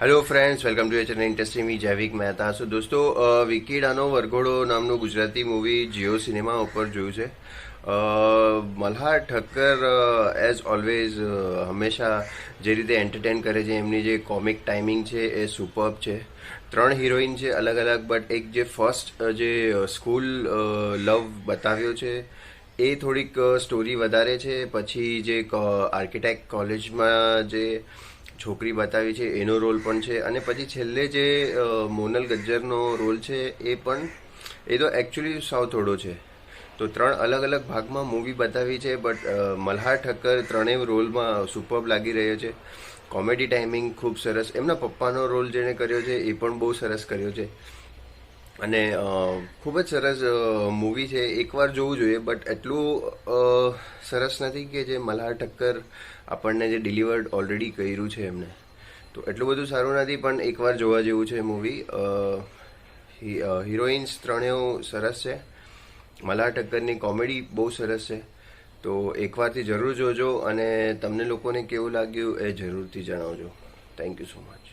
Hello friends, welcome to channel interesting me Jaivik Mehta. સો દોસ્તો, વિકીડાનો વરઘોડો નામનું ગુજરાતી મૂવી જીઓ સિનેમા ઉપર જોયું છે. મલ્હાર ઠક્કર એઝ ઓલવેઝ હંમેશા જે રીતે એન્ટરટેન કરે છે, એમની જે કોમિક ટાઈમિંગ છે એ સુપર્બ છે. 3 હિરોઈન છે અલગ અલગ, બટ એક જે ફર્સ્ટ જે સ્કૂલ લવ બતાવ્યો છે એ થોડીક સ્ટોરી વધારે છે. પછી જે આર્કિટેક્ટ કોલેજમાં જે છોકરી બતાવી છે એનો રોલ પણ છે, અને પછી છેલ્લે જે મોનલ ગજ્જરનો રોલ છે એ તો એકચ્યુઅલી સાવ થોડો છે. તો 3 અલગ અલગ ભાગમાં મૂવી બતાવી છે, બટ મલ્હાર ઠક્કર ત્રણેય રોલમાં સુપર્બ લાગી રહ્યો છે. કોમેડી ટાઈમિંગ ખૂબ સરસ. એમના પપ્પાનો રોલ જેણે કર્યો છે એ પણ બહુ સરસ કર્યો છે, અને ખૂબ જ સરસ મૂવી છે. એકવાર જોવું જોઈએ, બટ એટલું સરસ નથી કે જે મલ્હાર ઠક્કર આપણને જે ડિલિવર્ડ ઓલરેડી કર્યું છે એમને, તો એટલું બધું સારું નથી, પણ એકવાર જોવા જેવું છે મૂવી. હિરોઈન્સ ત્રણેય સરસ છે. મલ્હાર ઠક્કરની કોમેડી બહુ સરસ છે. તો એકવારથી જરૂર જોજો, અને તમને લોકોને કેવું લાગ્યું એ જરૂરથી જણાવજો. Thank you so much.